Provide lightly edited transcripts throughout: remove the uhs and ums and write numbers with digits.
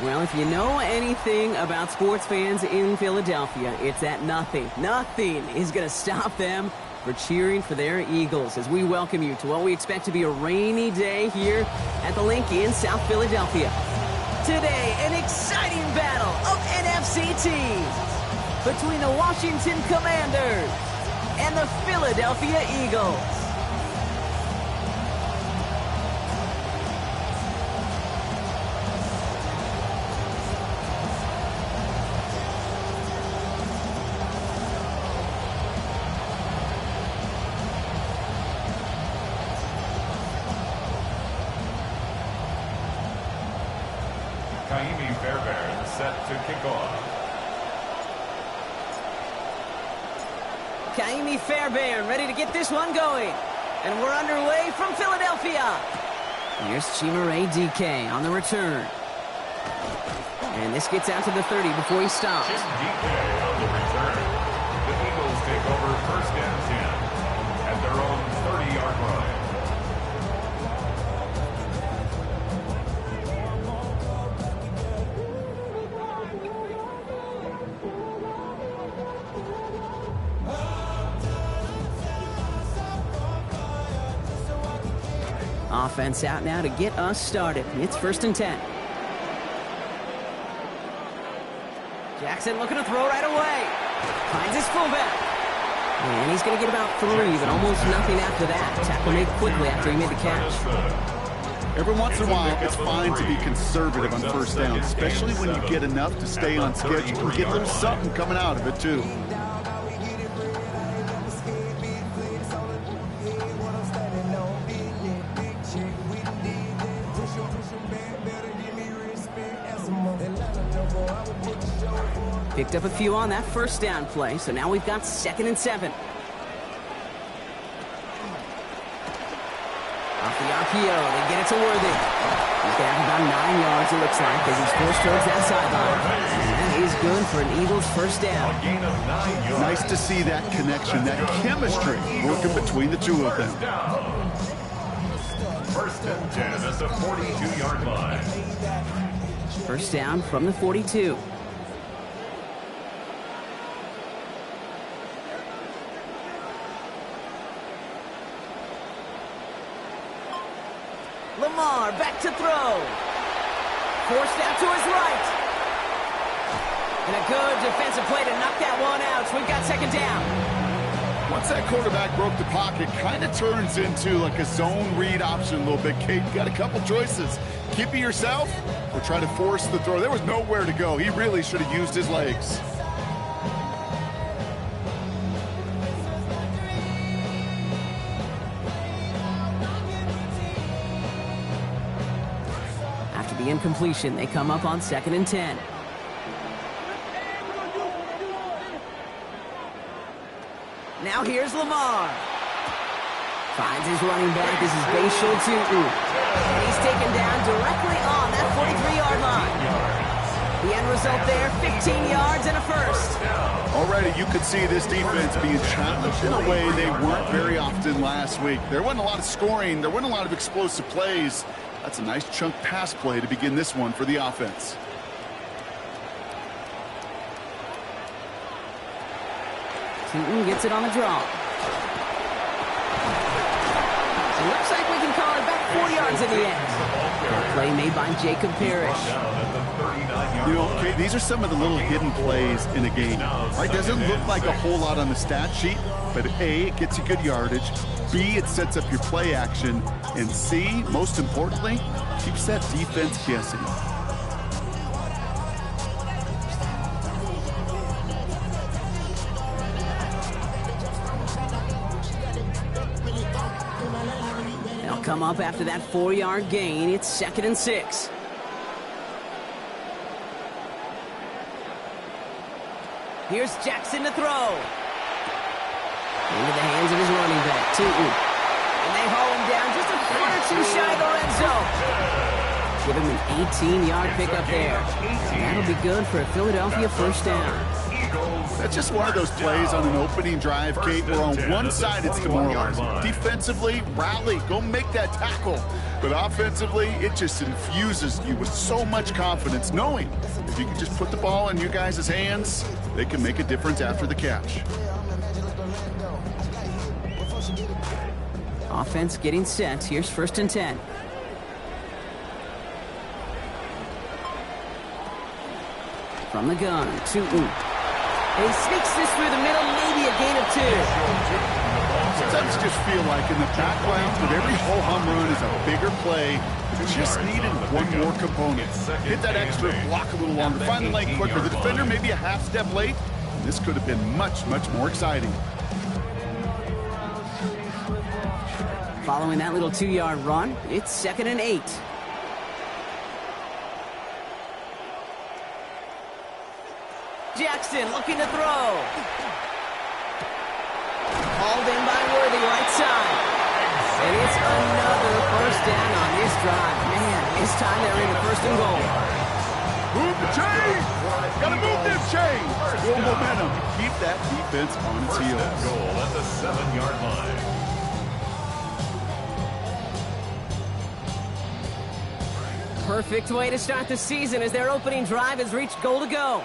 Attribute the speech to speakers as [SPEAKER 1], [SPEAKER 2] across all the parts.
[SPEAKER 1] Well, if you know anything about sports fans in Philadelphia, it's that nothing is going to stop them for cheering for their Eagles as we welcome you to what we expect to be a rainy day here at the Link in South Philadelphia. Today, an exciting battle of NFC teams between the Washington Commanders and the Philadelphia Eagles.
[SPEAKER 2] Set to kick off.
[SPEAKER 1] Kaimi Fairbairn ready to get this one going. And we're underway from Philadelphia. Here's Chimere DK on the return. And this gets out to the 30 before he stops.
[SPEAKER 2] Chim DK on the return. The Eagles take over first and 10 at their own 30-yard line.
[SPEAKER 1] Offense out now to get us started. It's first and 10. Jackson looking to throw right away. Finds his fullback. And he's going to get about 3, but almost nothing after that. Tackle made quickly after he made the catch.
[SPEAKER 3] Every once in a while, it's fine to be conservative on first down, especially when you get enough to stay on schedule. You can get a little something coming out of it, too.
[SPEAKER 1] Picked up a few on that first down play, so now we've got 2nd and 7. Off the RPO, they get it to Worthy. He's going to have about 9 yards, it looks like, as he's forced towards that sideline. And that is good for an Eagles first down.
[SPEAKER 2] A gain of 9 yards.
[SPEAKER 3] Nice to see that connection, that chemistry working between the two of them.
[SPEAKER 2] First and 10 at the 42-yard line.
[SPEAKER 1] First down from the 42. Lamar back to throw. Forced out to his right. And a good defensive play to knock that one out. So we've got 2nd down.
[SPEAKER 3] Once that quarterback broke the pocket, kind of turns into like a zone read option a little bit. Kate, you got a couple choices. Keep it yourself or try to force the throw. There was nowhere to go. He really should have used his legs.
[SPEAKER 1] After the incompletion, they come up on 2nd and 10. Now here's Lamar. Finds his running back. This is Bayshul Tutu. And he's taken down directly on that 43-yard line. The end result there, 15 yards and a first.
[SPEAKER 3] Already you could see this defense being challenged in a way they weren't very often last week. There wasn't a lot of scoring. There weren't a lot of explosive plays. That's a nice chunk pass play to begin this one for the offense.
[SPEAKER 1] Tutu gets it on the draw. It looks like we can call it back 4 yards in the end. A play made by Jacob Parrish.
[SPEAKER 3] You know, okay, these are some of the little hidden plays in a game. Right? Doesn't look like a whole lot on the stat sheet, but A, it gets you good yardage. B, it sets up your play action. And C, most importantly, keeps that defense guessing.
[SPEAKER 1] They'll come up after that 4-yard gain. It's 2nd and 6. Here's Jackson to throw. Into the hands of his running back, Tutu. And they haul him down just a foot or two shy of the red zone. Give him an 18-yard pickup there. And that'll be good for a Philadelphia first down.
[SPEAKER 3] That's just one of those plays on an opening drive, Kate, where on one side it's demoralizing. Defensively, rally, go make that tackle. But offensively, it just infuses you with so much confidence, knowing if you can just put the ball in you guys' hands, they can make a difference after the catch.
[SPEAKER 1] Offense getting set. Here's 1st and 10. From the gun, Tootin. And he sneaks this through the middle, maybe a gain of 2.
[SPEAKER 3] Sometimes you just feel like in the background of every whole home run is a bigger play. It just needed one more component. Hit that extra, block a little longer, find the lane quicker. The defender maybe a half step late. And this could have been much, much more exciting.
[SPEAKER 1] Following that little 2-yard run, it's 2nd and 8. Jackson looking to throw. Called in by Worthy, right side. And it's another 1st down on this drive. Man, this time they're in the 1st and goal.
[SPEAKER 3] Move the chain! Gotta move them chains! Full momentum. Keep that defense on its heels.
[SPEAKER 2] Goal at the 7-yard line.
[SPEAKER 1] Perfect way to start the season as their opening drive has reached goal to go.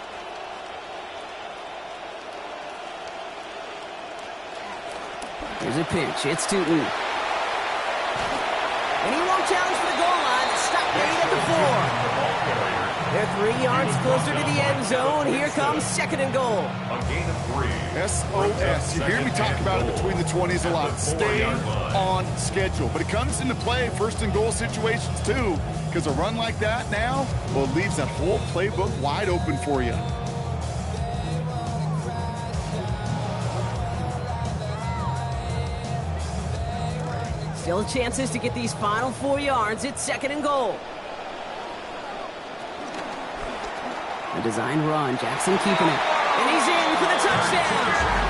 [SPEAKER 1] Here's a pitch. It's Tootin. And he won't challenge for the goal line. Stop right at the 4. They're 3 yards closer to the end zone. Here comes 2nd and goal.
[SPEAKER 2] A gain of 3.
[SPEAKER 3] SOS. You hear me talk about it between the 20s a lot. Stay on schedule. But it comes into play 1st and goal situations too. Because a run like that now, well, it leaves that whole playbook wide open for you.
[SPEAKER 1] Still chances to get these final 4 yards. It's 2nd and goal. A design run. Jackson keeping it. And he's in for the touchdown.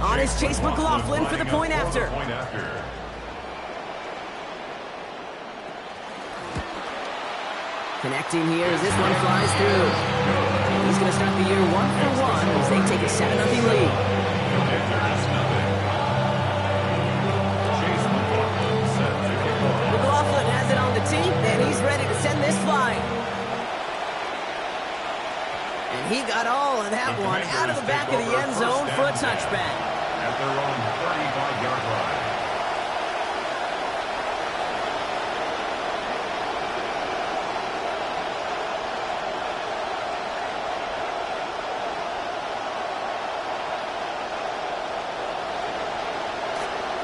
[SPEAKER 1] On is Chase McLaughlin for the point after. Connecting here as this one flies through. He's going to start the year 1 for 1 as they take a 7-0 lead. McLaughlin has it on the tee, and he's ready to send this flying. And he got all of that one out of the back of the end zone for a touchback.
[SPEAKER 2] At their own 35-yard line.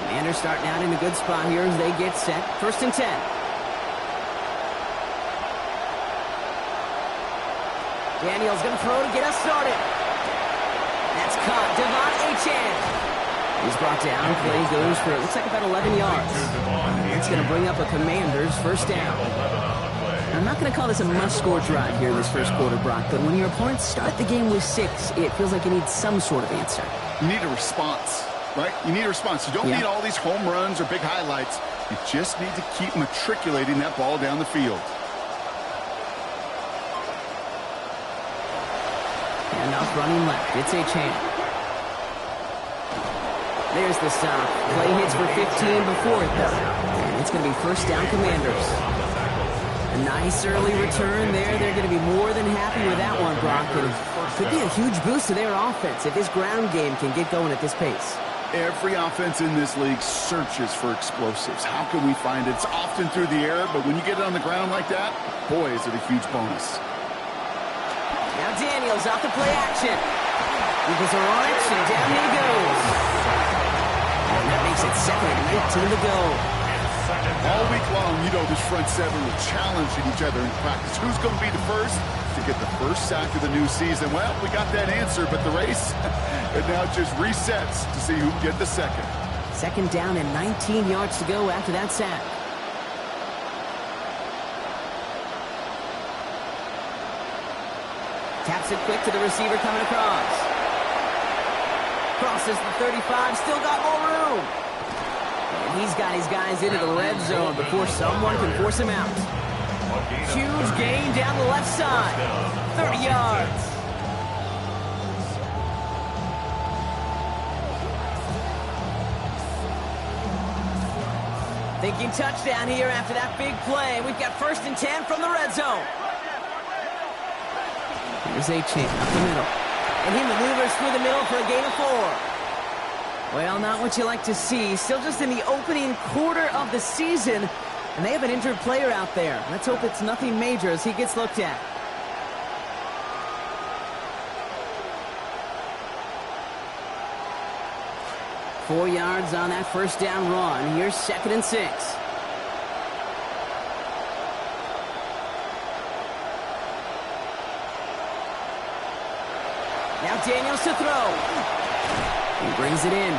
[SPEAKER 1] Commanders starting out in a good spot here as they get set. 1st and 10. Daniel's going to throw to get us started. That's caught. Devon Achane. He's brought down. Play goes for, it looks like about 11 yards. It's going to bring up a Commanders 1st down. I'm not going to call this a must-score drive here in this 1st quarter, Brock, but when your opponents start the game with 6, it feels like you need some sort of answer.
[SPEAKER 3] You need a response, right? You need a response. You don't need all these home runs or big highlights. You just need to keep matriculating that ball down the field.
[SPEAKER 1] And off running left. It's Achane. There's the stop. Play hits for 15 before it, though. And it's going to be 1st down Commanders. A nice early return there. They're going to be more than happy with that one, Brock. And it could be a huge boost to their offense if this ground game can get going at this pace.
[SPEAKER 3] Every offense in this league searches for explosives. How can we find it? It's often through the air, but when you get it on the ground like that, boy, is it a huge bonus.
[SPEAKER 1] Now Daniels off the play action. Eagles are on it, and down he goes. And that makes it 2nd and 19 to go.
[SPEAKER 3] All week long, you know this front seven was challenging each other in practice. Who's going to be the first to get the first sack of the new season? Well, we got that answer, but the race, it now just resets to see who can get the 2nd.
[SPEAKER 1] 2nd down and 19 yards to go after that sack. Taps it quick to the receiver coming across. Crosses the 35, still got more room. And he's got his guys into the red zone before someone can force him out. Huge gain down the left side. 30 yards. Thinking touchdown here after that big play. We've got 1st and 10 from the red zone. Here's Achane up the middle. And he maneuvers through the middle for a gain of 4. Well, not what you like to see. Still just in the opening quarter of the season. And they have an injured player out there. Let's hope it's nothing major as he gets looked at. Four yards on that first down run. Here's 2nd and 6. Now Daniels to throw. He brings it in.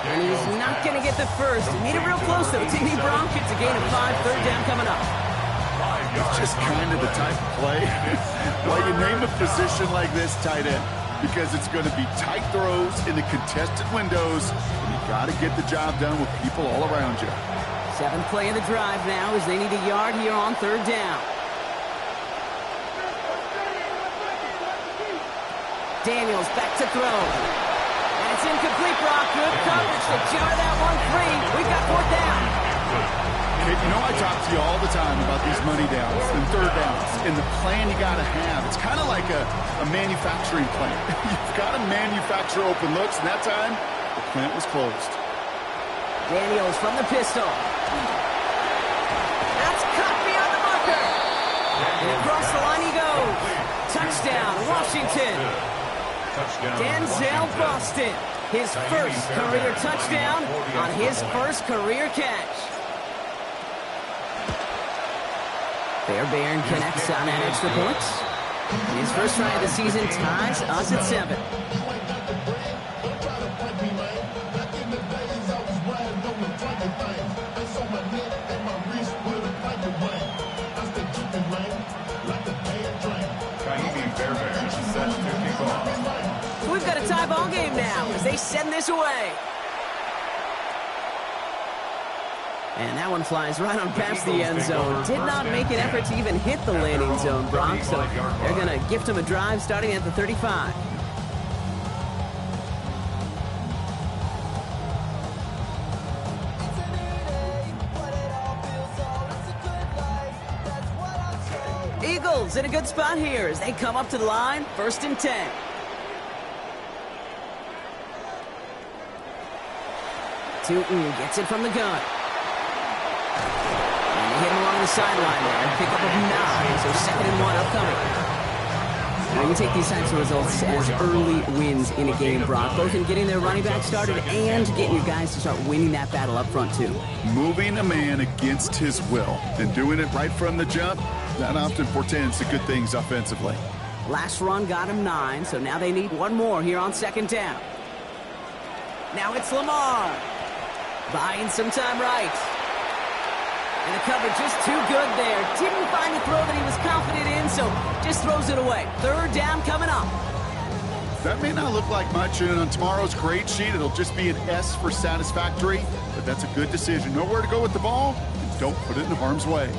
[SPEAKER 1] And he's not going to get the first. He made it real close, though. T.D. Bronk gets a gain of 5. 3rd down coming up.
[SPEAKER 3] It's just kind of the type of play. Why you name a position like this tight end? Because it's going to be tight throws in the contested windows, and you got to get the job done with people all around you.
[SPEAKER 1] 7th play of the drive now as they need a yard here on 3rd down. Daniels back to throw. And it's incomplete, Brock. Good coverage to jar that one free. We've got 4th down.
[SPEAKER 3] Kate, you know I talk to you all the time about these money downs and 3rd downs and the plan you got to have. It's kind of like a manufacturing plant. You've got to manufacture open looks, and that time, the plant was closed.
[SPEAKER 1] Daniels from the pistol. That's cut beyond the marker. And across the line he goes. Touchdown, Washington. Denzel Boston. His first career touchdown on his first career catch. Fairbairn connects on that extra point. His first try of the season ties us at 7. So we've got a tie ball game now as they send this away. And that one flies right on past the end zone. Did not make an effort to even hit the landing zone, Brock. So they're going to gift him a drive starting at the 35. Eagles in a good spot here as they come up to the line. 1st and 10. Tootin gets it from the gun. Hit him along the sideline there. Pick up of 9. So 2nd and 1 upcoming. Now you take these types of results as early wins in a game, Brock. Both in getting their running back started and getting your guys to start winning that battle up front, too.
[SPEAKER 3] Moving a man against his will and doing it right from the jump, that often portends to good things offensively.
[SPEAKER 1] Last run got him 9, so now they need one more here on 2nd down. Now it's Lamar. Buying some time right. And the coverage just too good there. Didn't find the throw that he was confident in, so just throws it away. 3rd down coming up.
[SPEAKER 3] That may not look like much, and on tomorrow's grade sheet, it'll just be an S for satisfactory, but that's a good decision. Know where to go with the ball, and don't put it in harm's way.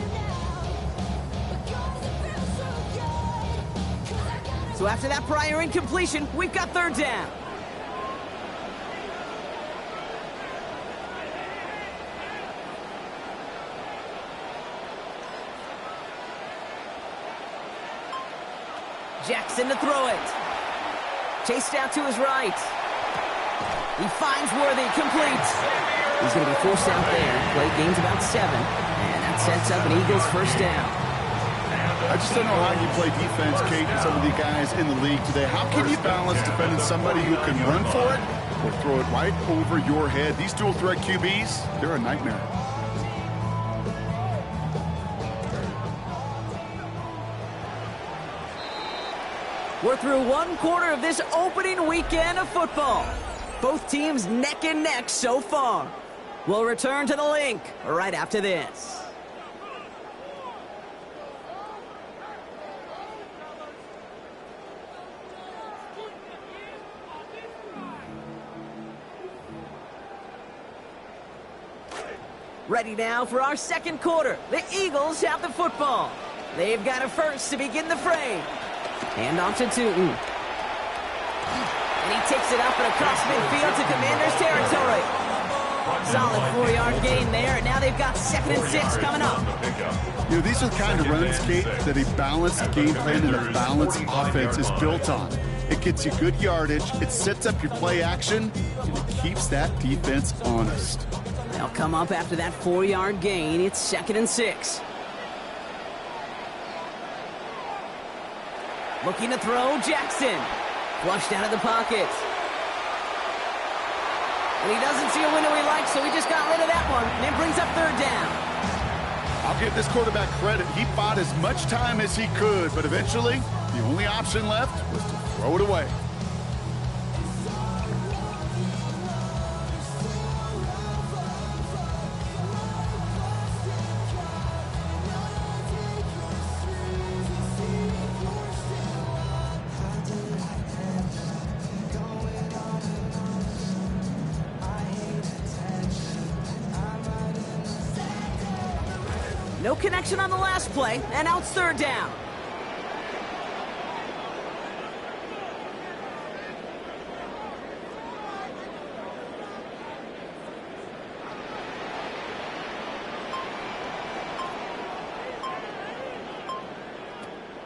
[SPEAKER 1] So after that prior incompletion, we've got 3rd down. Jackson to throw it. Chased out to his right. He finds Worthy, complete. He's going to be forced out there. Play gains about 7. And that sets up an Eagles 1st down.
[SPEAKER 3] I just don't know how you play defense, Kate, and some of the guys in the league today. How can you balance defending somebody who can run for it or throw it right over your head? These dual threat QBs, they're a nightmare.
[SPEAKER 1] We're through one quarter of this opening weekend of football. Both teams neck and neck so far. We'll return to the link right after this. Ready now for our second quarter. The Eagles have the football. They've got a first to begin the fray. Hand off to Tootin. And he takes it up and across midfield to Commanders territory. Solid 4-yard gain there, and now they've got 2nd and 6 coming up.
[SPEAKER 3] You know, these are the kind of runs, Kate, that a balanced game plan and a balanced offense is built on. It gets you good yardage, it sets up your play action, and it keeps that defense honest.
[SPEAKER 1] They'll come up after that 4-yard gain. It's 2nd and 6. Looking to throw, Jackson. Flushed out of the pocket. And he doesn't see a window he likes, so he just got rid of that one. And it brings up 3rd down.
[SPEAKER 3] I'll give this quarterback credit. He bought as much time as he could, but eventually, the only option left was to throw it away.
[SPEAKER 1] No connection on the last play, and now it's 3rd down.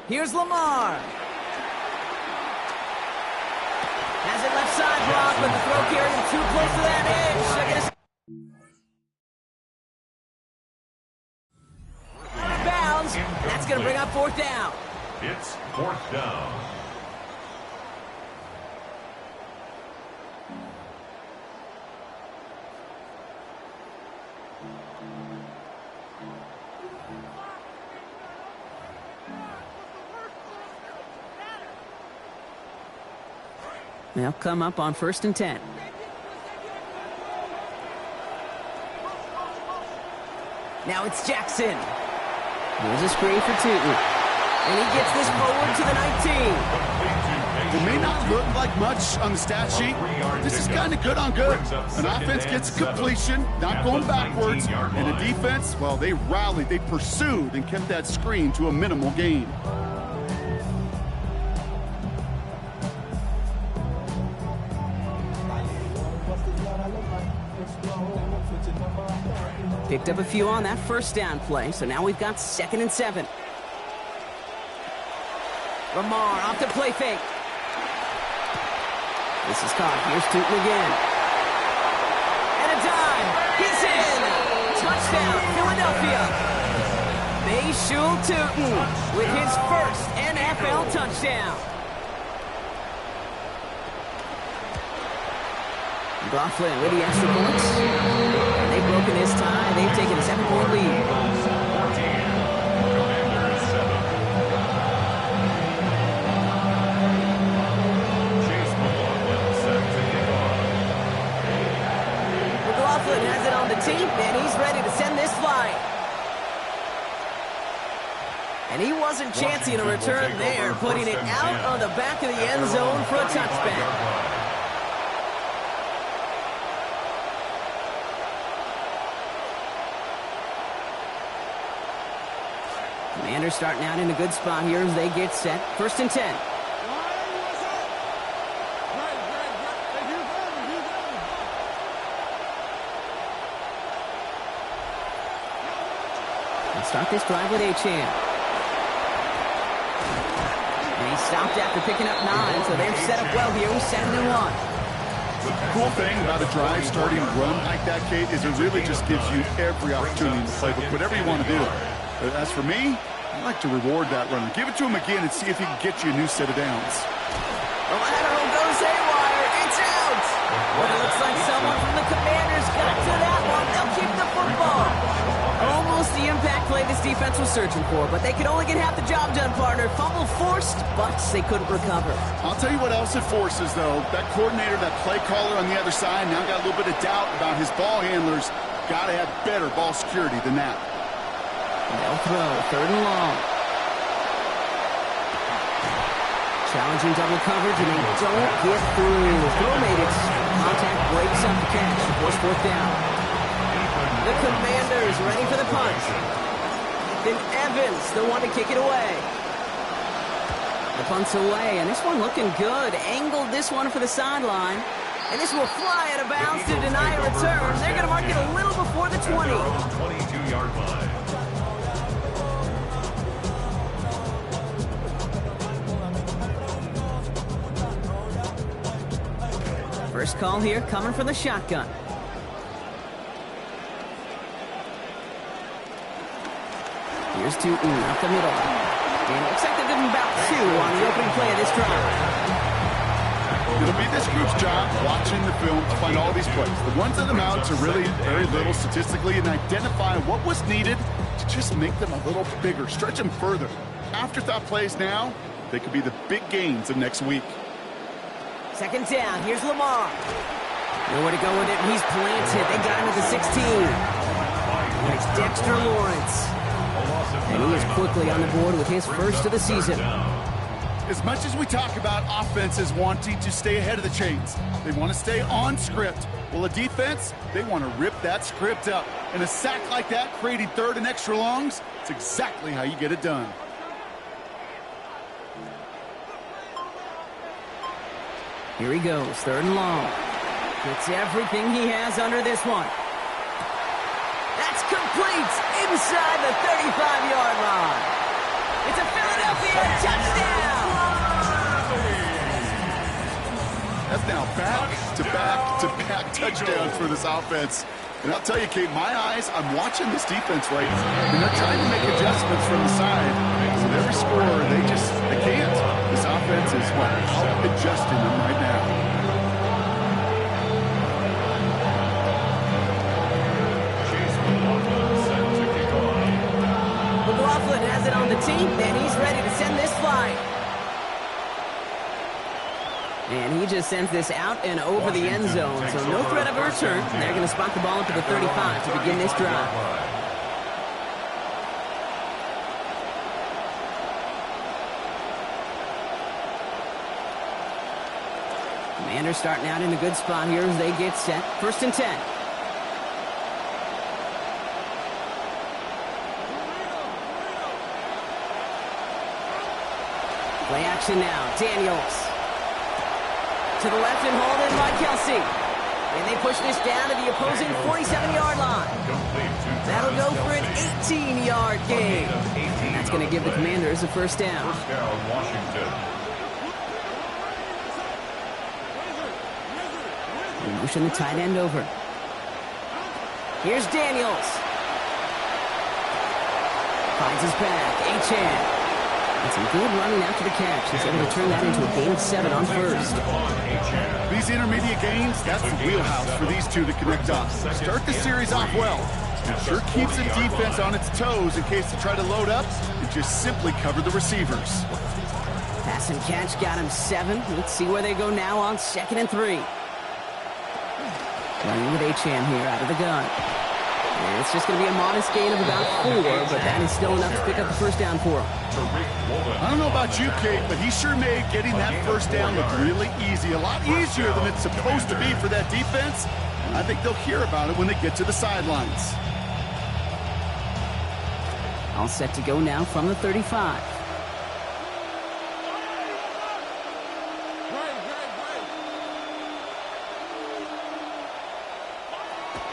[SPEAKER 1] Here's Lamar. Has it left side block, but the throw carried him too close to that edge. That's going to bring up 4th down.
[SPEAKER 2] It's 4th down.
[SPEAKER 1] They'll come up on 1st and 10. Now it's Jackson. Here's a screen for Tootin. And he gets this forward to the 19.
[SPEAKER 3] It may not look like much on the stat sheet. This is kind of good on good. An offense gets completion, not going backwards. And a defense, well, they rallied, they pursued, and kept that screen to a minimal gain.
[SPEAKER 1] Picked up a few on that 1st down play, so now we've got 2nd and 7. Lamar off the play fake. This is caught. Here's Tootin again. And a dive. He's in. Touchdown, Philadelphia. Bayshul Tootin with his 1st NFL touchdown. Laughlin with the extra points. They've broken this tie. They've taken a 7-point lead. McLaughlin has it on the team, and he's ready to send this flying. And he wasn't chancing a return there, putting it out on the back of the end zone for a touchback. Commanders starting out in a good spot here as they get set. 1st and 10. Let's start this drive with Achane. And he stopped after picking up 9, so they're set up well here with 2nd and 1.
[SPEAKER 3] The cool thing about a drive starting run like that, Kate, is it really just gives you every opportunity in the playbook, whatever you want to do. But as for me, I like to reward that runner. Give it to him again and see if he can get you a new set of downs.
[SPEAKER 1] The lateral goes haywire. It's out. But it looks like someone from the Commanders got to that one. They'll keep the football. Almost the impact play this defense was searching for, but they could only get half the job done, partner. Fumble forced, but they couldn't recover.
[SPEAKER 3] I'll tell you what else it forces, though. That coordinator, that play caller on the other side, now got a little bit of doubt about his ball handlers. Got to have better ball security than that.
[SPEAKER 1] They'll throw, 3rd and long. Challenging double coverage, and they don't get through. Throw made it. Contact breaks up the catch. Force 4th down. The Commanders ready for the punt. Then Evans, the one to kick it away. The punt's away, and this one looking good. Angled this one for the sideline. And this will fly out of bounds to deny a return. They're going to mark it a little before the 20.
[SPEAKER 2] 22-yard line.
[SPEAKER 1] First call here coming from the shotgun. Here's to up the middle. And it looks like they're giving about 2 on the opening play of this drive.
[SPEAKER 3] It'll be this group's job watching the film to find all these plays. The ones that amount to really very little statistically and identify what was needed to just make them a little bigger, stretch them further. Afterthought plays now, they could be the big gains of next week.
[SPEAKER 1] Second down, here's Lamar. Nowhere to go with it, he's planted. They got him at the 16. It's Dexter Lawrence. And he is quickly on the board with his first of the season.
[SPEAKER 3] As much as we talk about offenses wanting to stay ahead of the chains, they want to stay on script. Well, a defense, they want to rip that script up. And a sack like that, creating third and extra longs, it's exactly how you get it done.
[SPEAKER 1] Here he goes, third and long. Gets everything he has under this one. That's complete inside the 35-yard line. It's a Philadelphia touchdown.
[SPEAKER 3] That's now back-to-back-to-back touchdowns for this offense. And I'll tell you, Kate, my eyes, I'm watching this defense right now. And they're trying to make adjustments from the side. With every score, they can't. This offense is, out adjusting them right now.
[SPEAKER 1] McLaughlin has it on the team, and he's ready to send this flying. And he just sends this out and over the end zone, so no threat of a return. They're going to spot the ball up to the 35 to begin this drive. Commanders starting out in a good spot here as they get set. First and 10. Play action now. Daniels. To the left and hauled in by Kelsey. And they push this down to the opposing 47-yard line. That'll go for an 18-yard gain. And that's going to give the Commanders a first down.
[SPEAKER 2] First down, Washington.
[SPEAKER 1] And pushing the tight end over. Here's Daniels. Finds his back. Achane. And some good running after the catch. He's able to turn that into a gain of 7 on first.
[SPEAKER 3] These intermediate gains, that's the wheelhouse for these two to connect on. Start the series off well. It sure keeps the defense on its toes in case they try to load up and just simply cover the receivers.
[SPEAKER 1] Pass and catch got him 7. Let's see where they go now on 2nd and 3. Running with Achane here out of the gun. And it's just going to be a modest gain of about 4, but that is still enough to pick up the first down for him.
[SPEAKER 3] I don't know about you, Kate, but he sure made getting that first down look really easy. A lot easier than it's supposed to be for that defense. And I think they'll hear about it when they get to the sidelines.
[SPEAKER 1] All set to go now from the 35.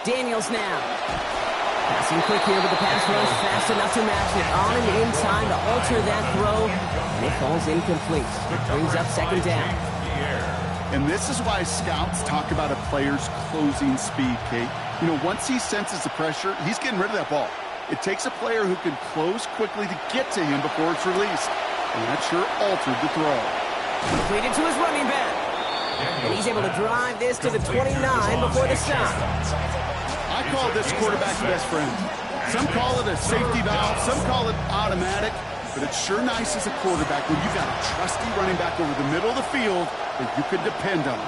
[SPEAKER 1] Daniels now. Passing quick here with the pass rush, fast enough to match it. On and in time to alter that throw. And it falls incomplete. It brings up 2nd down.
[SPEAKER 3] And this is why scouts talk about a player's closing speed, Kate. You know, once he senses the pressure, he's getting rid of that ball. It takes a player who can close quickly to get to him before it's released. And that sure altered the throw.
[SPEAKER 1] Completed to his running back. And he's able to drive this to the 29 before the stop.
[SPEAKER 3] I call this quarterback's best friend. Some call it a safety valve, some call it automatic, but it's sure nice as a quarterback when you got a trusty running back over the middle of the field that you can depend on.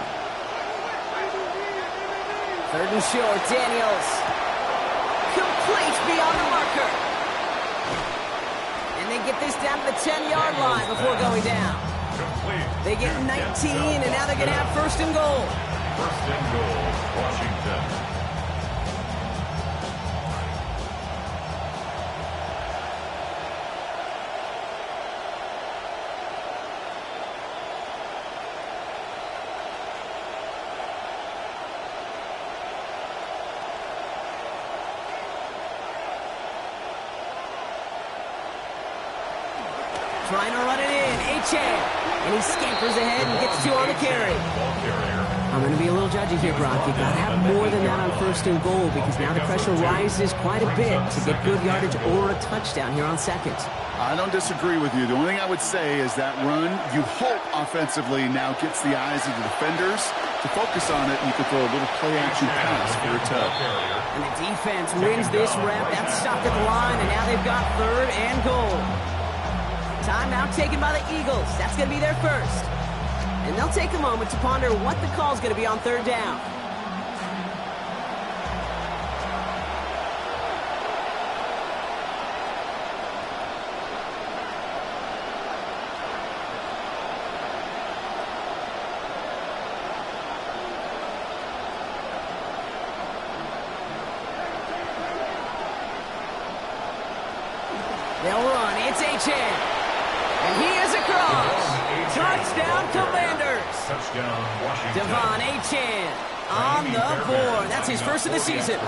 [SPEAKER 1] 3rd and short, Daniels. Complete beyond the marker. And they get this down to the 10-yard line before going down. They get 19, and now they're going to have 1st and goal.
[SPEAKER 2] 1st and goal, Washington.
[SPEAKER 1] trying to run it in. Achan. And he scampers ahead and gets 2 on the carry. I'm going to be a little judgy here, Brock. You got to have more than that on 1st and goal because now the pressure rises quite a bit to get good yardage or a touchdown here on 2nd.
[SPEAKER 3] I don't disagree with you. The only thing I would say is that run, you hope offensively now gets the eyes of the defenders to focus on it, and you can throw a little play-action pass for a tug.
[SPEAKER 1] And the defense wins this rep. That's stopped at the line, and now they've got 3rd and goal. Timeout taken by the Eagles. That's going to be their first. And they'll take a moment to ponder what the call is going to be on 3rd down. They'll run. It's Achan. And he is across. Touchdown, Commanders.
[SPEAKER 2] Touchdown, Washington.
[SPEAKER 1] Devon Achan on the board. That's his first of the season.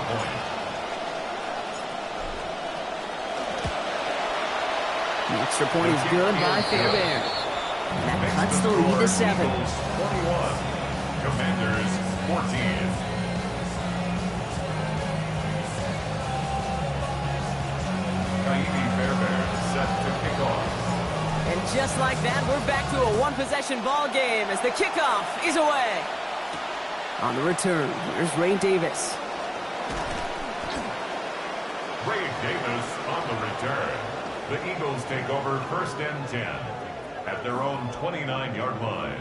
[SPEAKER 1] The extra point is good by Fairbairn. And that cuts the lead to 7.
[SPEAKER 2] 21. Commanders 14. Set to kick off.
[SPEAKER 1] And just like that, we're back to a one-possession ball game as the kickoff is away. On the return, here's Ray Davis.
[SPEAKER 2] Ray Davis on the return. The Eagles take over 1st and 10 at their own 29-yard line.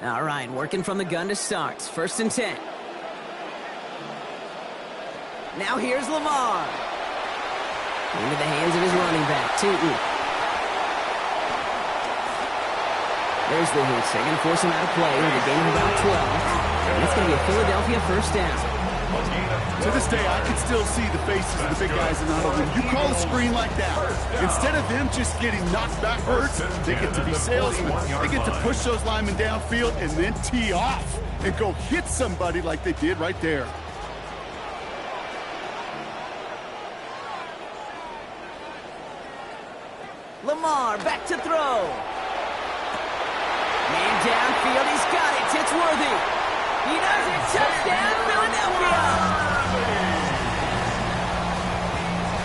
[SPEAKER 1] All right, working from the gun to start. 1st and 10. Now here's Lamar. Into the hands of his running back, Tootin. There's the hit. They're going to force him out of play with a gain of about 12. And it's going to be a Philadelphia 1st down.
[SPEAKER 3] To this day, I can still see the faces of the big guys in Ottawa. When you call a screen like that, instead of them just getting knocked backwards, they get to be salesmen. They get to push those linemen downfield and then tee off and go hit somebody like they did right there.
[SPEAKER 1] Lamar back to throw. Man downfield, he's got it. It's Worthy. He does it. Touchdown, Philadelphia.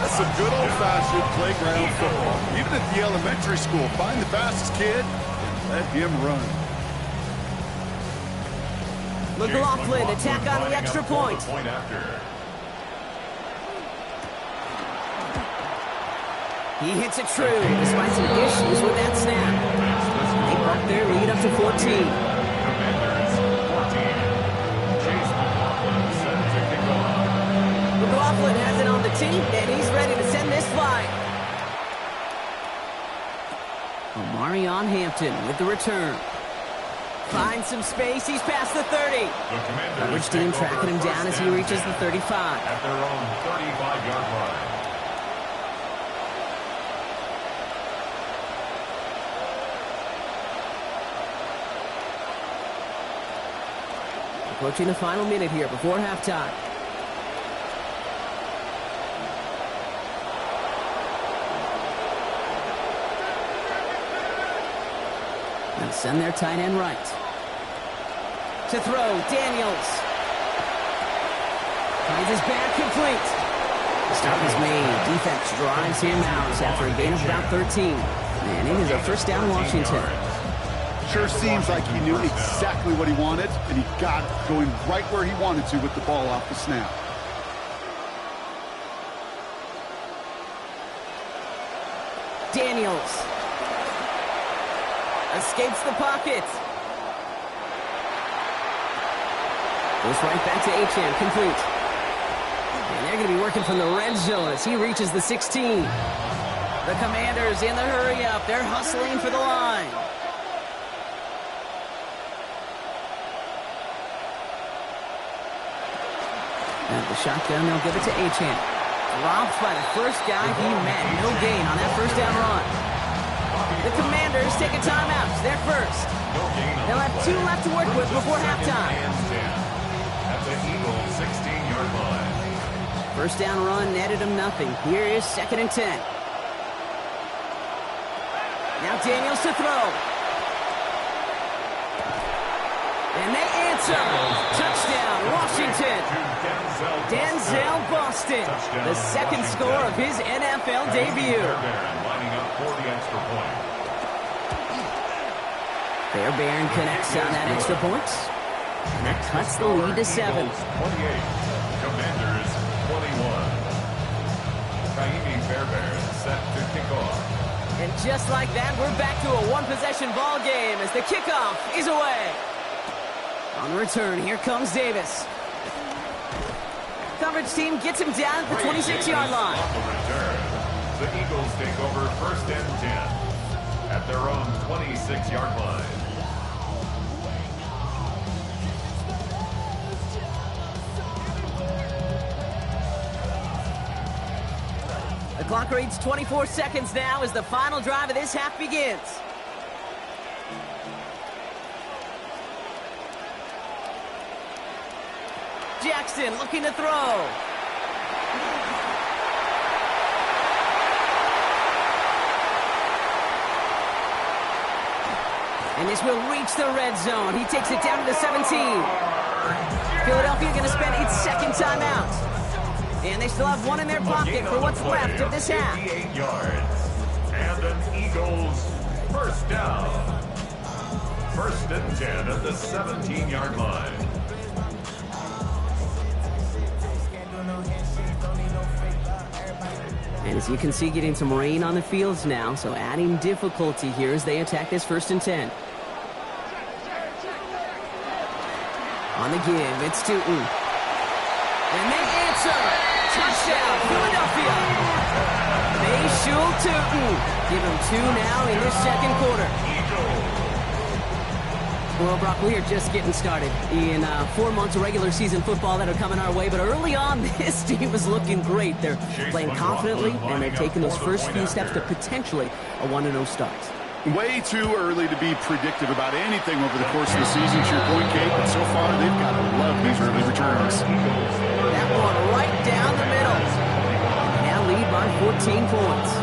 [SPEAKER 3] That's some good old-fashioned playground football. Even at the elementary school, find the fastest kid and let him run.
[SPEAKER 1] McLaughlin attack on the extra point. He hits it true, despite some issues with that snap. They bump their lead up to 14.
[SPEAKER 2] Commanders 14. Chase McLaughlin set to kick off.
[SPEAKER 1] McLaughlin has it on the team, and he's ready to send this flying. Omarion Hampton with the return. Finds some space, he's past the 30. Coverage team tracking him down as he reaches the 35.
[SPEAKER 2] At their own 35-yard line.
[SPEAKER 1] Approaching the final minute here before halftime. And send their tight end right. To throw, Daniels. Finds his back complete. The stop is made. Defense drives him out after a gain of about 13. And it is a 1st down Washington.
[SPEAKER 3] Sure seems like he knew exactly what he wanted, and he got it going right where he wanted to with the ball off the snap.
[SPEAKER 1] Daniels escapes the pocket. Goes right back to Achan, complete. And they're going to be working from the red zone as he reaches the 16. The Commanders in the hurry-up. They're hustling for the line. At the shotgun, they'll give it to Achan. Dropped by the first guy he met. No gain on that first down run. The Commanders take a timeout. They're first. They'll have 2 left to work with before halftime.
[SPEAKER 2] At the Eagles' 16-yard line.
[SPEAKER 1] First down run netted him nothing. Here is 2nd and 10. Now Daniels to throw. And they answer. Touchdown, Washington. Denzel Boston, the 2nd score of his NFL debut.
[SPEAKER 2] Lining up for the extra point.
[SPEAKER 1] Bear Baron connects on that extra point. And that cuts the lead to 7.
[SPEAKER 2] Eagles 28, Commanders 21. Kaimi Fairbairn set to kick off.
[SPEAKER 1] And just like that, we're back to a 1-possession ball game as the kickoff is away. On the return, here comes Davis. Coverage team gets him down at the 26-yard line.
[SPEAKER 2] On the return, the Eagles take over 1st and 10 at their own 26-yard line.
[SPEAKER 1] The clock reads 24 seconds now as the final drive of this half begins. Jackson looking to throw. And this will reach the red zone. He takes it down to the 17. Philadelphia going to spend its 2nd timeout. And they still have 1 in their pocket for what's left of this half.
[SPEAKER 2] 58 yards. And an Eagles first down. 1st and 10 at the 17-yard line.
[SPEAKER 1] And as you can see, getting some rain on the fields now, so adding difficulty here as they attack this 1st and 10. On the give, it's Tootin. And they answer. Touchdown, Philadelphia. Bayshul Tootin. Give him 2 now in this 2nd quarter. Well, Brock, we are just getting started in 4 months of regular season football that are coming our way. But early on, this team was looking great. They're playing confidently, and they're taking those first few steps to potentially a 1-0 start.
[SPEAKER 3] Way too early to be predictive about anything over the course of the season, to your point, Kate. But so far, they've got to love these early returns.
[SPEAKER 1] That one right down the middle. They now lead by 14 points.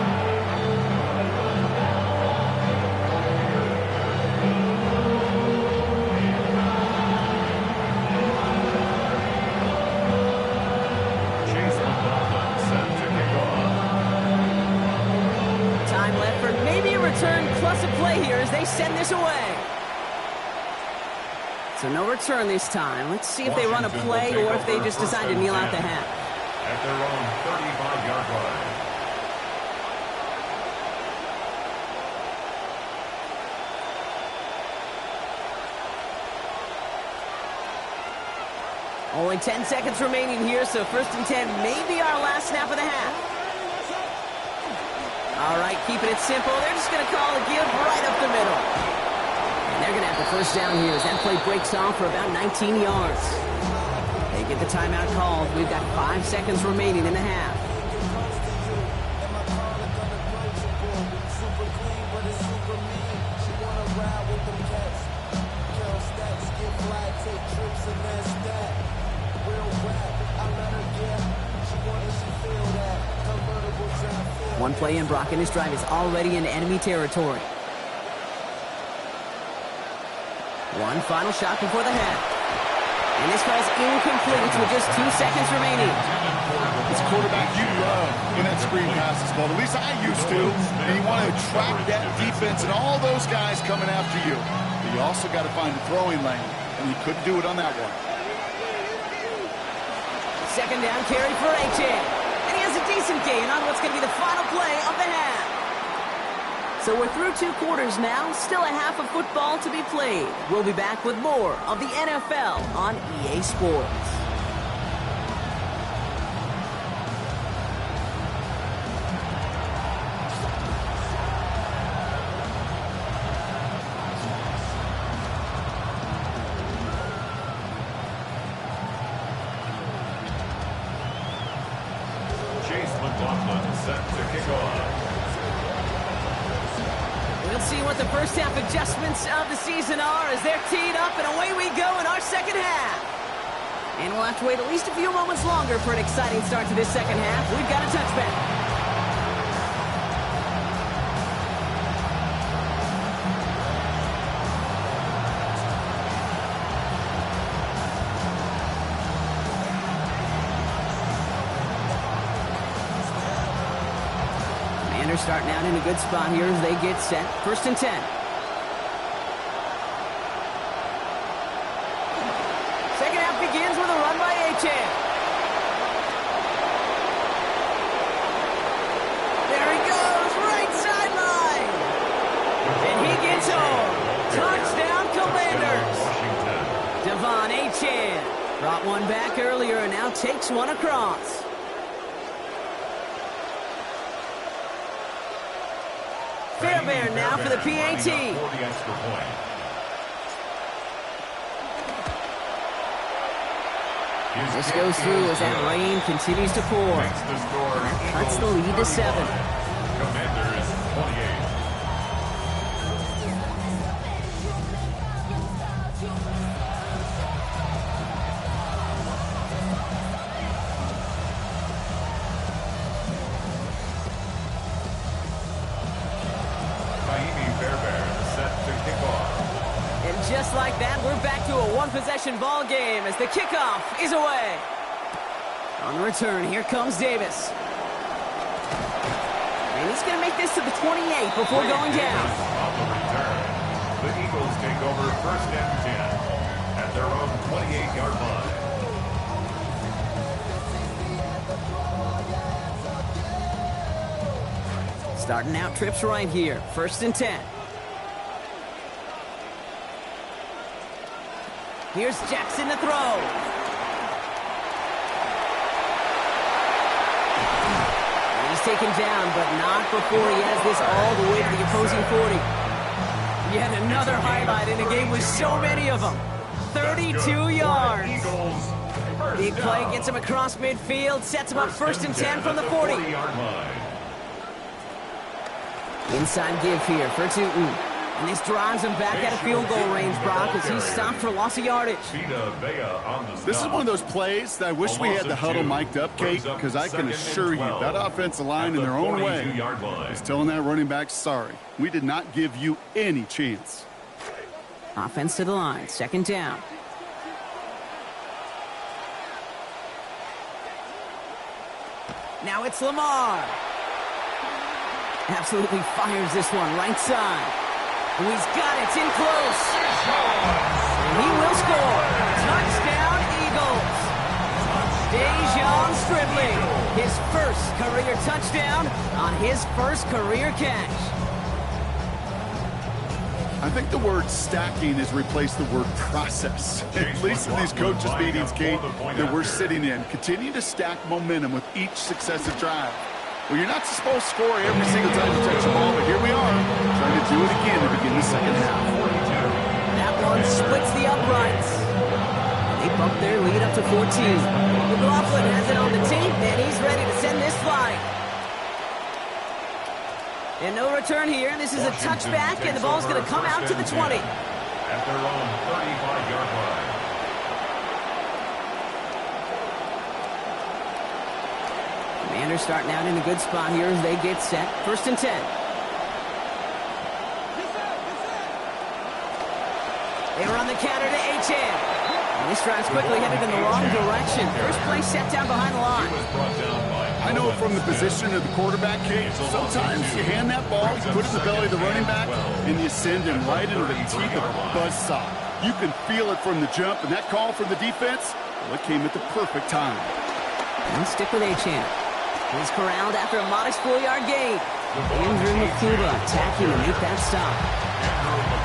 [SPEAKER 1] Return plus a play here as they send this away. So no return this time. Let's see if they run a play or if they just decide to kneel out the half.
[SPEAKER 2] At their own 35-yard line.
[SPEAKER 1] Only 10 seconds remaining here, so 1st and 10 may be our last snap of the half. All right, keeping it simple. They're just going to call a give right up the middle. And they're going to have the first down here as that play breaks off for about 19 yards. They get the timeout called. We've got 5 seconds remaining in the half. One play in, Brock, and his drive is already in enemy territory. One final shot before the half. And this falls incomplete with just 2 seconds remaining.
[SPEAKER 3] This quarterback you love when that screen pass is called. At least I used to. And you want to attract that defense and all those guys coming after you. But you also got to find the throwing lane. And you couldn't do it on that one.
[SPEAKER 1] 2nd down carry for A-Chain. And he has a decent gain on what's going to be the final play of the half. So we're through 2 quarters now. Still a half of football to be played. We'll be back with more of the NFL on EA Sports.
[SPEAKER 2] set to kick off.
[SPEAKER 1] We'll see what the first half adjustments of the season are as they're teed up, and away we go in our second half. And we'll have to wait at least a few moments longer for an exciting start to this second half. We've got a touchback. Commanders starting out in a good spot here as they get set. 1st and 10. Second half begins with a run by A-Chan. There he goes, right sideline. And he gets home. Touchdown, Commanders. Devon A-Chan brought one back earlier and now takes one across. Fairbairn now for the PAT. This goes through as that rain continues to pour. That cuts the lead to 7.
[SPEAKER 2] Commanders 28.
[SPEAKER 1] Just like that, we're back to a one-possession ball game as the kickoff is away. On the return, here comes Davis. And he's going to make this to the 28 before going down.
[SPEAKER 2] On the return, the Eagles take over 1st and 10 at their own 28-yard line.
[SPEAKER 1] Starting out trips right here. 1st and 10. Here's Jackson to throw. And he's taken down, but not before he has this all the way to the opposing 40. Yet another highlight in a game with so many of them. 32 yards. Big play gets him across midfield, sets him up 1st and 10 from the 40. Inside give here for Tootin. And this drives him back out of field goal range, Brock, as he's stopped for loss of yardage.
[SPEAKER 3] This is one of those plays that I wish we had the huddle mic'd up, Kate, because I can assure you that offensive line in their own way is telling that running back, sorry, we did not give you any chance.
[SPEAKER 1] Offense to the line, 2nd down. Now it's Lamar. Absolutely fires this one right side. And he's got it. It's in close. And he will score. Touchdown, Eagles. Dejon Stribling, his first career touchdown on his first career catch.
[SPEAKER 3] I think the word stacking has replaced the word process. At least in these coaches' meetings, Kate, that we're sitting in. Continue to stack momentum with each successive drive. Well, you're not supposed to score every single time you touch the ball, but here we are, trying to do it again to begin the second half.
[SPEAKER 1] That one splits the uprights. They bump their lead up to 14. McLaughlin has it on the tape, and he's ready to send this flying. And no return here. This is a touchback, and the ball's going to come out to the 20.
[SPEAKER 2] At their own 35-yard line.
[SPEAKER 1] Commanders starting out in a good spot here as they get set. 1st and 10. They were on the counter to A-Chan. And this drive's quickly headed in the wrong direction. First play set down behind the line.
[SPEAKER 3] I know from the position of the quarterback, Kate, sometimes you hand that ball, you put it in the belly of the running back, and you send him right into the teeth of a buzzsaw. You can feel it from the jump, and that call from the defense, well, it came at the perfect time.
[SPEAKER 1] And stick with A-Chan. He's corralled after a modest 4-yard gain. Andrew McCuba attacking to make that stop.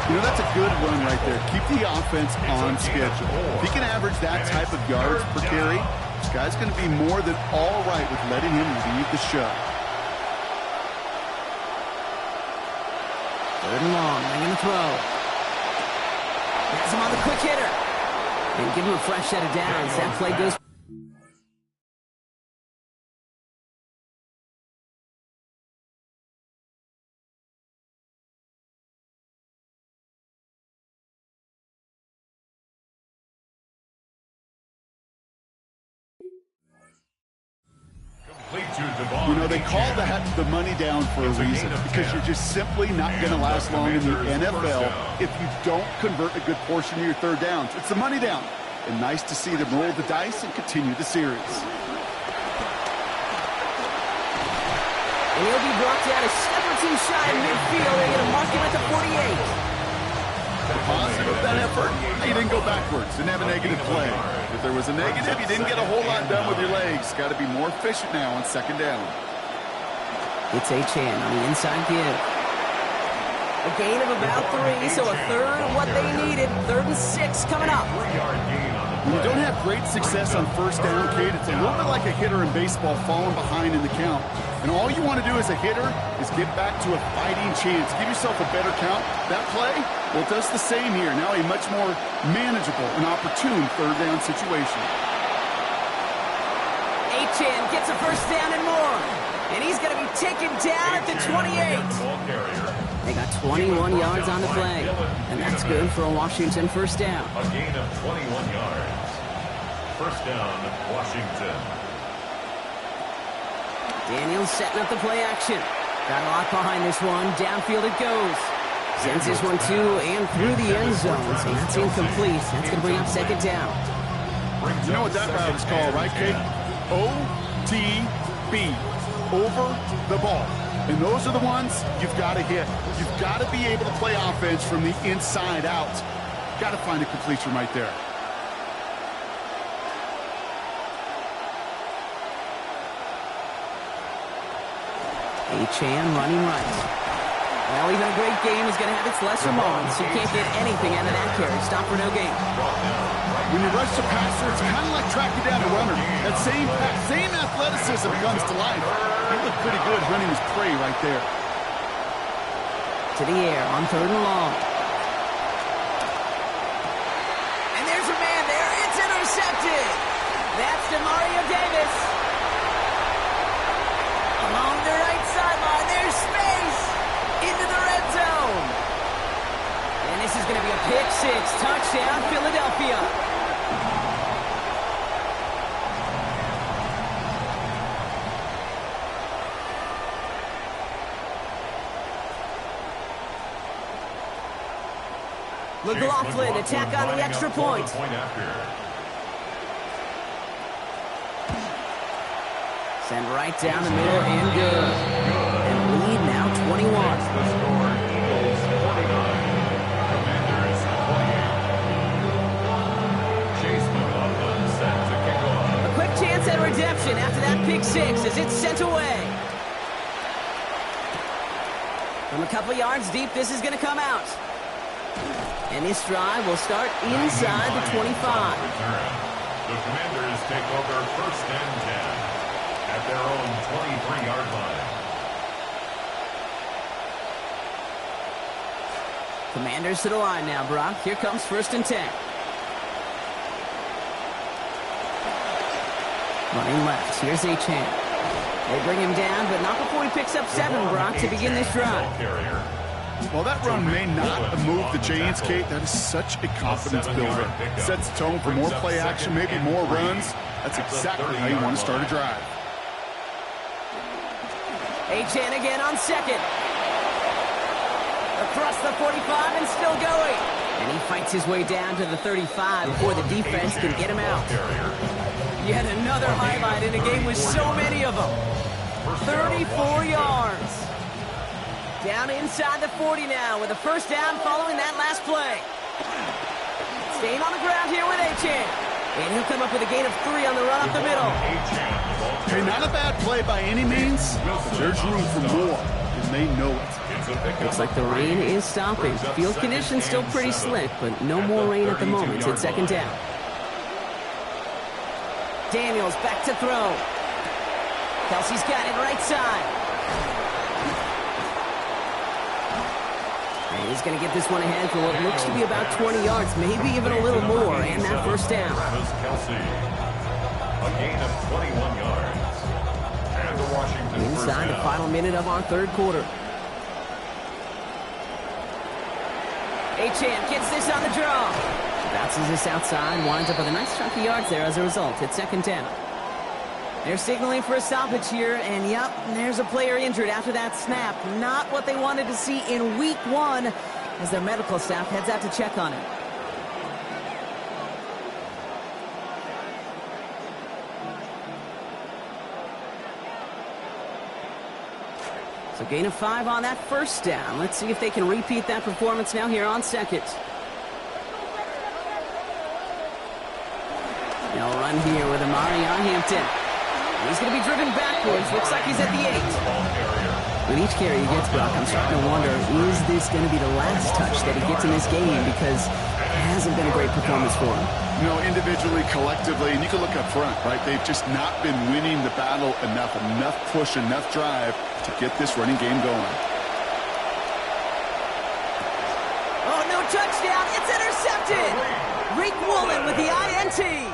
[SPEAKER 3] You know, that's a good run right there. Keep the offense on schedule. If he can average that type of yards per carry, this guy's going to be more than all right with letting him lead the show.
[SPEAKER 1] 3rd and long, they're going to throw. Has him on the quick hitter. And give him a fresh set of downs. That play goes
[SPEAKER 3] You know, they call that the money down for a reason, because you're just simply not going to last long in the NFL if you don't convert a good portion of your third downs. It's the money down. And nice to see them roll the dice and continue the series.
[SPEAKER 1] And he'll be brought down a step or two shy in midfield. They're going to mark him at the 48.
[SPEAKER 3] Positive of that effort, you didn't go backwards, didn't have a negative play. If there was a negative, you didn't get a whole lot done with your legs. Got to be more efficient now on second down.
[SPEAKER 1] It's Achane on the inside give. A gain of about 3, so a third of what they needed. 3rd and 6 coming up.
[SPEAKER 3] When you don't have great success on first down, Kate, it's a little bit like a hitter in baseball falling behind in the count. And all you want to do as a hitter is get back to a fighting chance. Give yourself a better count. That play, well, it does the same here. Now a much more manageable and opportune third down situation.
[SPEAKER 1] Achane gets a first down and more. And he's going to be taken down at the 28. They got 21 yards on the play. And that's good for a Washington first down.
[SPEAKER 2] A gain of 21 yards. First down, Washington.
[SPEAKER 1] Daniels setting up the play action. Got a lot behind this one. Downfield it goes. Sends this one to and through the end zone. So that's incomplete. That's going to bring up second down.
[SPEAKER 3] You know what that route is called, right, Kate? OTB. Over the ball. And those are the ones you've got to hit. You've got to be able to play offense from the inside out. Got to find a completion right there.
[SPEAKER 1] Achane running right. Well, even a great game is going to have its lesser moments. You can't get anything out of that carry. Stop for no gain.
[SPEAKER 3] When you rush the passer, it's kind of like tracking down a runner. That same pass, same athleticism comes to life. He looked pretty good running his prey right there.
[SPEAKER 1] To the air on 3rd and long. And there's a man there. It's intercepted. That's DeMario Davis. Along the right sideline, there's space into the red zone. And this is going to be a pick 6. Touchdown, Philadelphia. McLaughlin attack on the extra point. Send right down the middle and good. And lead now 21.
[SPEAKER 2] The score, Eagles 49, Commanders 28. Chase McLaughlin set to kick off.
[SPEAKER 1] A quick chance at redemption after that pick 6 as it's sent away. From a couple yards deep, this is going to come out. And this drive will start inside the 25.
[SPEAKER 2] The Commanders take over 1st and 10 at their own 23-yard line.
[SPEAKER 1] Commanders to the line now, Brock. Here comes 1st and 10. Running left. Here's Achane. They bring him down, but not before he picks up 7, Brock, to begin this drive.
[SPEAKER 3] While that run may not have moved the chains, Kate, that is such a confidence builder. Sets the tone for more play action, maybe more runs. That's exactly how you want to start a drive.
[SPEAKER 1] Achane again on 2nd. Across the 45 and still going. And he fights his way down to the 35 before the defense can get him out. Yet another highlight in a game with so many of them. 34 yards. Down inside the 40 now with a first down following that last play. Staying on the ground here with Achane. And he'll come up with a gain of 3 on the run up the middle.
[SPEAKER 3] Okay, not a bad play by any means, but there's room for more, and they know it.
[SPEAKER 1] Looks like the rain is stopping. Field conditions still pretty slick, but no more rain at the moment. It's 2nd down. Daniels back to throw. Kelsey's got it right side. And he's going to get this one ahead for what looks to be about 20 yards, maybe even a little more, and that first down.
[SPEAKER 2] Kelsey, a gain of 21 yards. And the Washington
[SPEAKER 1] Inside the final minute of our 3rd quarter. Achane gets this on the draw. Bounces this outside, winds up with a nice chunk of yards there as a result. It's 2nd down. They're signaling for a stoppage here, and yep, there's a player injured after that snap. Not what they wanted to see in week 1 as their medical staff heads out to check on him. So gain of 5 on that first down. Let's see if they can repeat that performance now here on second. They'll run here with Amari Hampton. He's going to be driven backwards. Looks like he's at the 8. With each carry he gets, Brock, I'm starting to wonder, is this going to be the last touch that he gets in this game? Because it hasn't been a great performance for him.
[SPEAKER 3] You know, individually, collectively, and you can look up front, right? They've just not been winning the battle enough push, enough drive to get this running game going.
[SPEAKER 1] Oh, no touchdown. It's intercepted. Rick Woolen with the INT.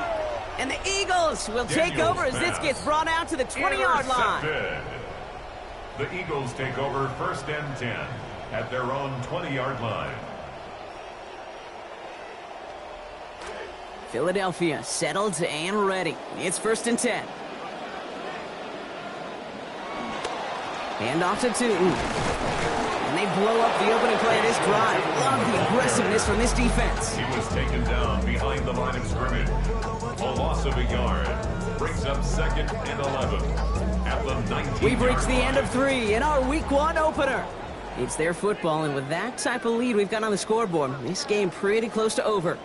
[SPEAKER 1] And the Eagles will take over as this gets brought out to the 20-yard line.
[SPEAKER 2] The Eagles take over 1st and 10 at their own 20-yard line.
[SPEAKER 1] Philadelphia settled and ready. It's 1st and 10. Hand off to Tootin. And they blow up the opening play of this drive. Love the aggressiveness from this defense.
[SPEAKER 2] He was taken down behind the line of scrimmage. A loss of a yard. Brings up 2nd and 11 at the 19.
[SPEAKER 1] We've reached the end of 3 in our week 1 opener. It's their football, and with that type of lead we've got on the scoreboard, this game pretty close to over.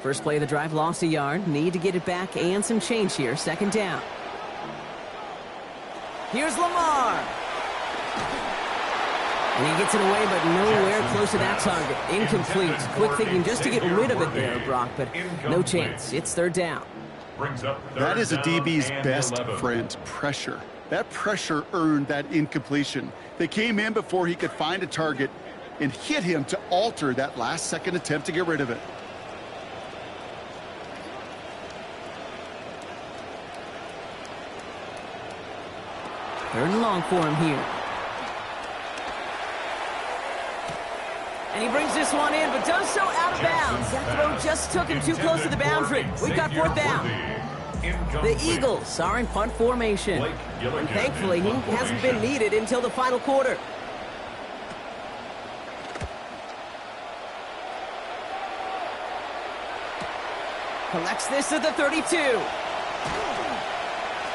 [SPEAKER 1] First play of the drive, lost a yard. Need to get it back and some change here. 2nd down. Here's Lamar. And he gets it away, but nowhere close to that target. Incomplete. Quick thinking just to get rid of it there, Brock, but no chance. It's 3rd down.
[SPEAKER 3] That is a DB's best friend, pressure. That pressure earned that incompletion. They came in before he could find a target and hit him to alter that last-second attempt to get rid of it.
[SPEAKER 1] 3rd and long for him here. And he brings this one in, but does so out of bounds. That throw just took him too close to the boundary. We've got 4th down. The Eagles are in punt formation. And thankfully, he hasn't been needed until the final quarter. Collects this at the 32.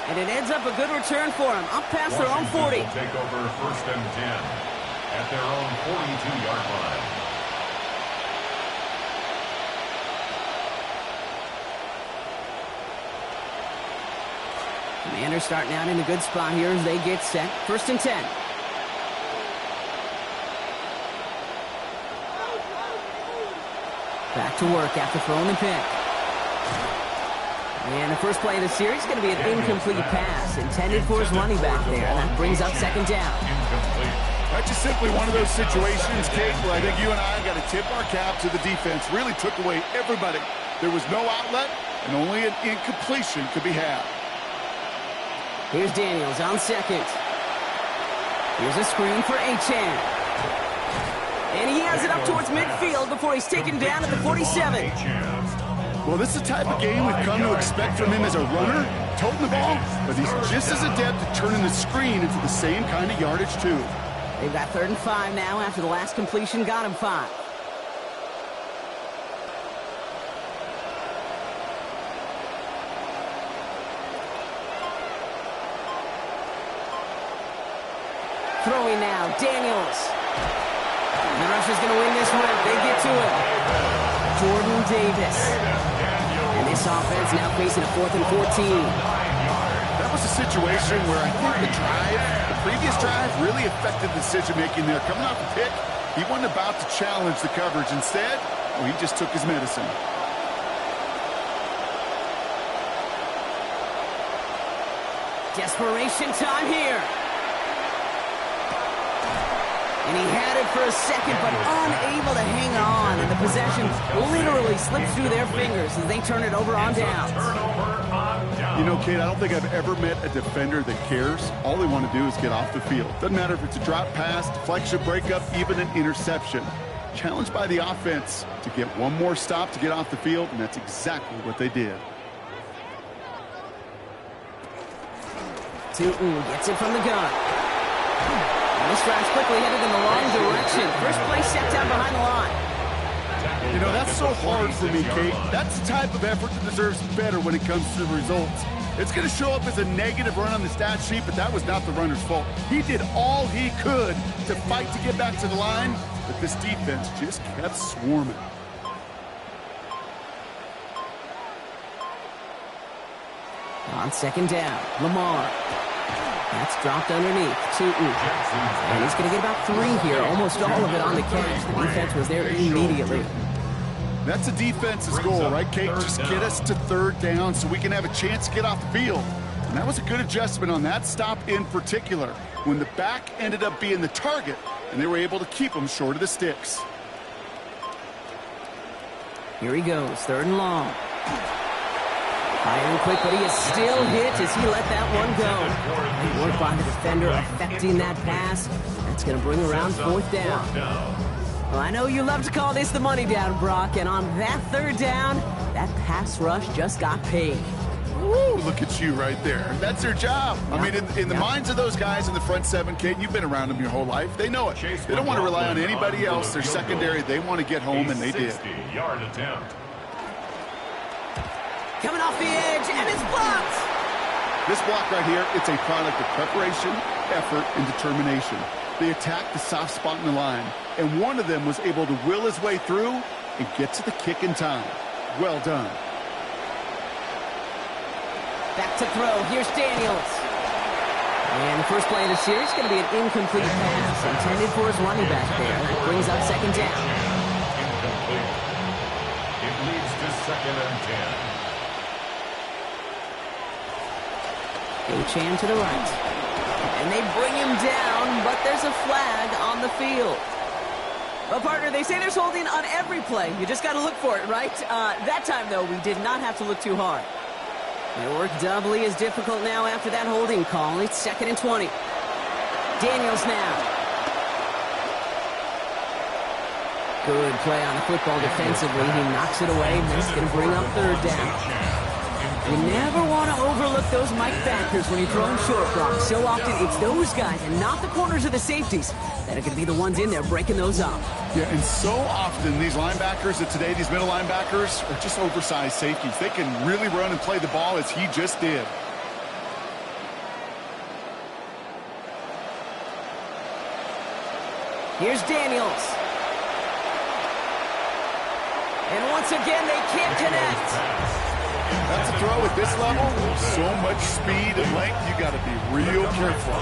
[SPEAKER 1] And it ends up a good return for him. Up past their own 40.
[SPEAKER 2] Will take over 1st and 10 at their own 42-yard line.
[SPEAKER 1] Commanders starting out in a good spot here as they get set. 1st and 10. Back to work after throwing the pick. And the first play of the series is going to be an incomplete pass intended for his running back there. And that brings up 2nd down.
[SPEAKER 3] That's just simply one of those situations, Kate, where I think you and I got to tip our cap to the defense. Really took away everybody. There was no outlet, and only an incompletion could be had.
[SPEAKER 1] Here's Daniels on 2nd. Here's a screen for Achane. And he has it up towards midfield before he's taken down at the 47.
[SPEAKER 3] Well, this is the type of game we've come to expect from him as a runner, toting the ball, but he's just as adept at turning the screen into the same kind of yardage, too.
[SPEAKER 1] They've got 3rd and 5 now after the last completion got him 5. Throwing now, Daniels. And the rusher's going to win this one. They get to it. Jordan Davis. And this offense now facing a 4th and 14.
[SPEAKER 3] That was a situation where I think the previous drive really affected the decision-making there. Coming off the pick, he wasn't about to challenge the coverage. Instead, well, he just took his medicine.
[SPEAKER 1] Desperation time here. And he had it for a second, but unable to hang on. And the possession literally slips through their fingers as they turn it over on downs.
[SPEAKER 3] You know, Kate, I don't think I've ever met a defender that cares. All they want to do is get off the field. Doesn't matter if it's a drop pass, deflection, breakup, even an interception. Challenged by the offense to get one more stop to get off the field, and that's exactly what they did.
[SPEAKER 1] Tootin gets it from the gun. And this drive's quickly headed in the wrong direction. First play set down behind the line.
[SPEAKER 3] You know, that's so hard for me, Kate. That's the type of effort that deserves better when it comes to the results. It's going to show up as a negative run on the stat sheet, but that was not the runner's fault. He did all he could to fight to get back to the line, but this defense just kept swarming.
[SPEAKER 1] On second down, Lamar. That's dropped underneath. Tootin. And he's going to get about 3 here, almost all of it on the catch. The defense was there immediately.
[SPEAKER 3] That's the defense's goal, right, Kate? Just get us to third down so we can have a chance to get off the field. And that was a good adjustment on that stop in particular, when the back ended up being the target, and they were able to keep him short of the sticks.
[SPEAKER 1] Here he goes, third and long. Firing quick, but he is still hit as he let that one go. Good work by the defender affecting that pass. That's going to bring around fourth down. Well, I know you love to call this the money down, Brock, and on that third down, that pass rush just got paid.
[SPEAKER 3] Woo, look at you right there. That's their job. I mean, in the minds of those guys in the front seven, Kate, you've been around them your whole life. They know it. They don't want to rely on anybody else. They're secondary. They want to get home, and they did.
[SPEAKER 2] 60-yard attempt.
[SPEAKER 1] Coming off the edge, and it's blocked.
[SPEAKER 3] This block right here, it's a product of preparation, effort, and determination. They attacked the soft spot in the line, and one of them was able to will his way through and get to the kick in time. Well done.
[SPEAKER 1] Back to throw. Here's Daniels. And the first play of the series is going to be an incomplete pass intended for his running back there. That brings up second down.
[SPEAKER 2] Incomplete. It leads to second and 10.
[SPEAKER 1] Achan to the right. And they bring him down, but there's a flag on the field. Well, partner, they say there's holding on every play. You just got to look for it, right? That time, though, we did not have to look too hard. Their work doubly as difficult now after that holding call. It's second and 20. Daniels now. Good play on the football defensively. He knocks it away, and that's going to bring up third down. You never want to overlook those Mike backers when you're throwing short, Brock. So often it's those guys and not the corners or the safeties that are going to be the ones in there breaking those up.
[SPEAKER 3] Yeah, and so often these linebackers of today, these middle linebackers, are just oversized safeties. They can really run and play the ball as he just did.
[SPEAKER 1] Here's Daniels. And once again, they can't connect.
[SPEAKER 3] That's a throw at this level. So much speed and length, you got to be real careful.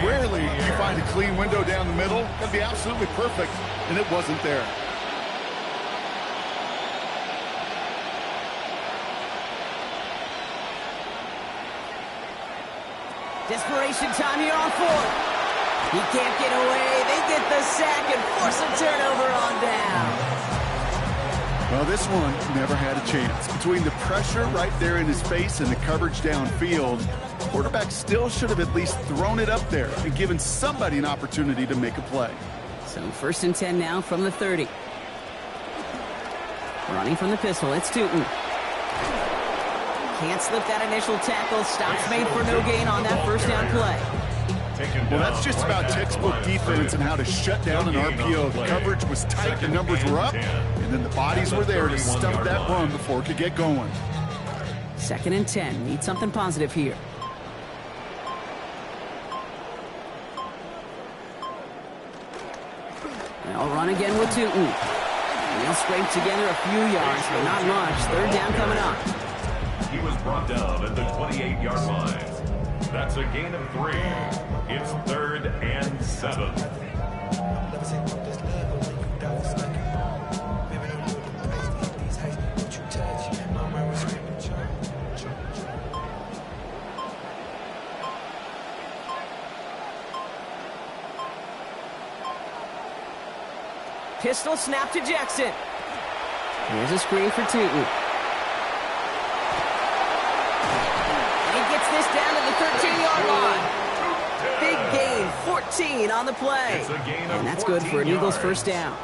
[SPEAKER 3] Rarely you find a clean window down the middle. That'd be absolutely perfect, and it wasn't there.
[SPEAKER 1] Desperation time here on fourth. He can't get away. They get the sack and force a turnover on down.
[SPEAKER 3] Well, this one never had a chance. Between the pressure right there in his face and the coverage downfield, the quarterback still should have at least thrown it up there and given somebody an opportunity to make a play.
[SPEAKER 1] So first and 10 now from the 30. Running from the pistol, it's Tootin. Can't slip that initial tackle. Stops made for no gain on that first down play.
[SPEAKER 3] Well, that's just about textbook defense and how to shut down an RPO. The coverage was tight, the numbers were up, and then the bodies were there to stuff that run before it could get going.
[SPEAKER 1] Second and 10. Need something positive here. They'll run again with Tootin. They'll scrape together a few yards, but not much. Third down coming up.
[SPEAKER 2] He was brought down at the 28-yard line. That's a gain of 3. It's third and 7.
[SPEAKER 1] Pistol snap to Jackson. Here's a screen for Tootin. He gets this down to the 13-yard line. Big gain, 14 on the play. And that's good for an Eagles first down.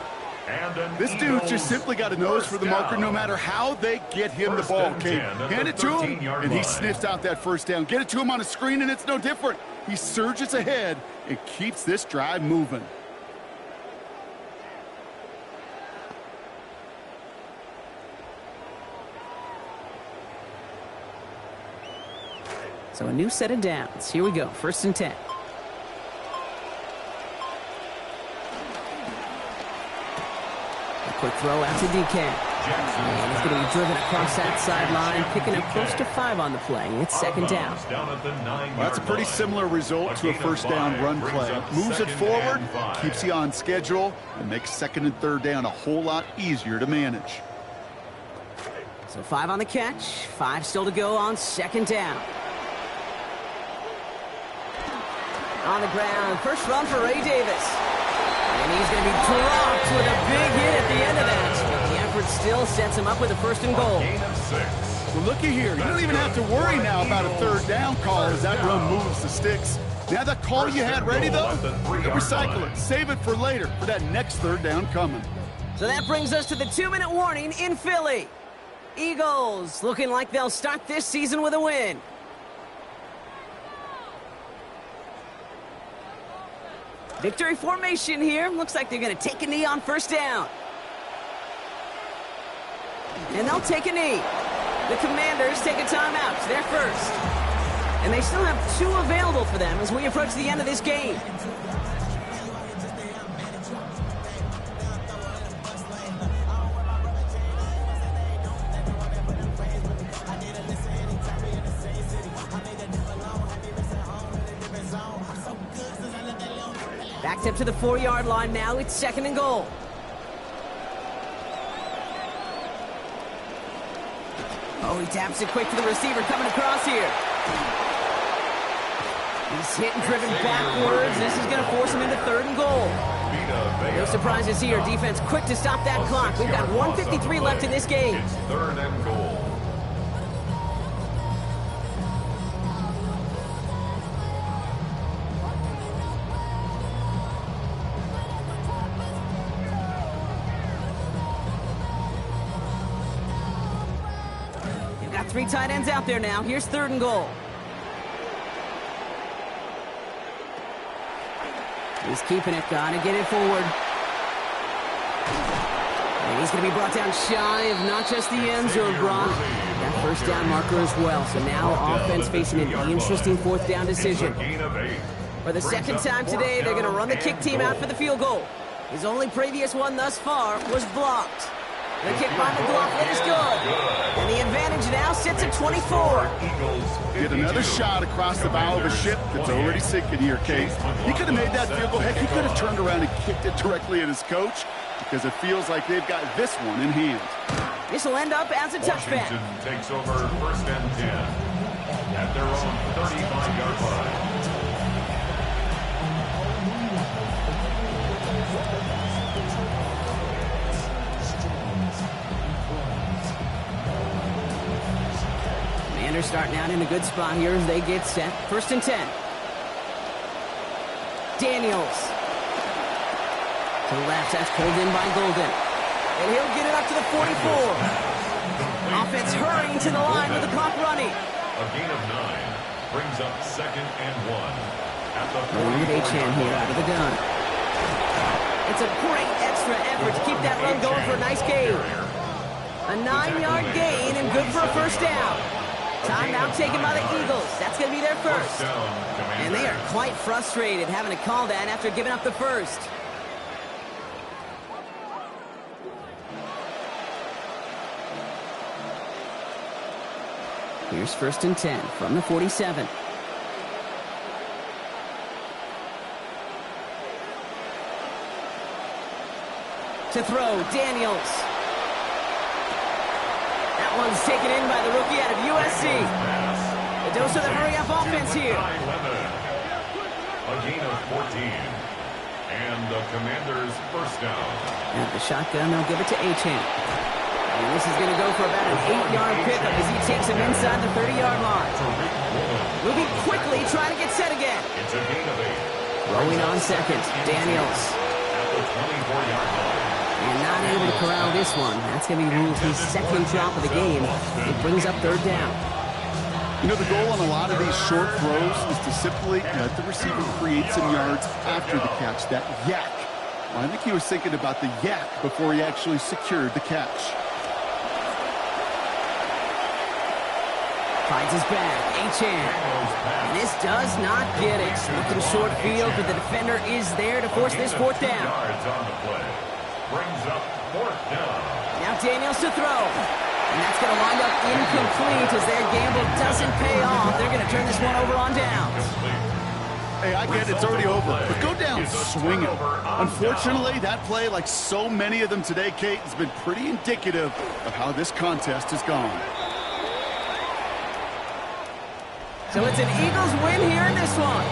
[SPEAKER 3] This dude's just simply got a nose for the marker no matter how they get him the ball, okay? Hand it to him, and he sniffs out that first down. Get it to him on a screen, and it's no different. He surges ahead and keeps this drive moving.
[SPEAKER 1] So a new set of downs. Here we go, 1st and 10. Quick throw out to DK. And he's going to be driven across that sideline, picking up close to 5 on the play. It's 2nd down.
[SPEAKER 3] That's a pretty similar result to a first down run play. Moves it forward, keeps you on schedule, and makes 2nd and 3rd down a whole lot easier to manage.
[SPEAKER 1] So 5 on the catch, 5 still to go on 2nd down. On the ground, first run for Ray Davis. And he's going to be dropped with a big hit at the end of that. The effort still sets him up with a 1st and goal.
[SPEAKER 3] Well, looky here. You don't even have to worry now about a 3rd down call as that run moves the sticks. Now that call you had ready, though, recycle it. Save it for later for that next 3rd down coming.
[SPEAKER 1] So that brings us to the 2-minute warning in Philly. Eagles looking like they'll start this season with a win. Victory formation here. Looks like they're going to take a knee on 1st down. And they'll take a knee. The Commanders take a timeout. They're first. And they still have 2 available for them as we approach the end of this game. Backed up to the 4-yard line now. It's 2nd and goal. Oh, he taps it quick to the receiver coming across here. He's hit and driven backwards. This is going to force him into 3rd and goal. No surprises here. Defense quick to stop that clock. We've got 1:53 left in this game.
[SPEAKER 2] It's 3rd and goal.
[SPEAKER 1] You've got 3 tight ends out there now. Here's 3rd and goal. He's keeping it, gonna get it forward. And he's gonna be brought down shy of not just the end zone, Brock. That 1st down marker as well. So now offense facing an interesting 4th down decision. For the 2nd time today, they're gonna run the kick team out for the field goal. His only previous one thus far was blocked. The kick by McLaughlin is good. And the advantage now sits at 24.
[SPEAKER 3] Get another shot across the bow of a ship that's already sinking here, Kate. He could have made that field goal. Heck, he could have turned around and kicked it directly at his coach because it feels like they've got this one in hand.
[SPEAKER 1] This will end up as a touchback.
[SPEAKER 2] Washington takes over 1st and 10 at their own 35-yard line.
[SPEAKER 1] Commanders starting out in a good spot here as they get set. 1st and 10. Daniels. To the left, that's pulled in by Golden. And he'll get it up to the 44. Offense hurrying to the line with the clock running.
[SPEAKER 2] A gain of 9 brings up 2nd and 1 at the 44.
[SPEAKER 1] H-hand here out of the gun. It's a great extra effort to keep that run going for a nice gain. A 9-yard gain and good for a 1st down. Timeout taken by the Eagles. That's going to be their first. And they are quite frustrated having to call that after giving up the first. Here's 1st and 10 from the 47. To throw, Daniels. That one's taken in by the rookie out of USC. The dose of the hurry-up offense here.
[SPEAKER 2] A gain of 14. And the Commanders' first down.
[SPEAKER 1] At the shotgun, they'll give it to Achane. And this is going to go for about an 8-yard pickup as he takes him inside the 30-yard line. Moving quickly, trying to get set again.
[SPEAKER 2] It's a gain of 8.
[SPEAKER 1] Throwing on second, Daniels.
[SPEAKER 2] At the 24-yard line.
[SPEAKER 1] And not able to corral this one. That's going to be ruled his second drop of the game. It brings up third down.
[SPEAKER 3] You know, the goal on a lot of these short throws is to simply let the receiver create some yards after the catch, that yak. Well, I think he was thinking about the yak before he actually secured the catch.
[SPEAKER 1] Finds his back, Achane. And this does not get it. Looking short field, but the defender is there to force this fourth down.
[SPEAKER 2] Yards on the play. Brings up fourth down.
[SPEAKER 1] Now Daniels to throw. And that's going to wind up incomplete as their gamble doesn't pay off. They're going to turn this one over on downs.
[SPEAKER 3] Hey, I get it, it's already over, but go down swinging. Unfortunately, that play, like so many of them today, Kate, has been pretty indicative of how this contest has gone.
[SPEAKER 1] So it's an Eagles win here in this one.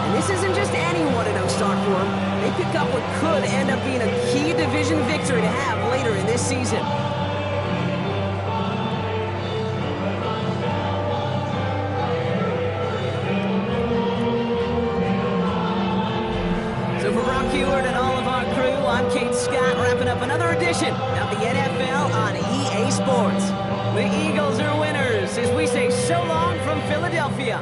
[SPEAKER 1] And this isn't just any 1-0 start for them. They pick up what could end up being a key division victory to have later in this season. So for Brock Heward and all of our crew, I'm Kate Scott, wrapping up another edition of the NFL on EA Sports. The Eagles are winners as we say so long from Philadelphia.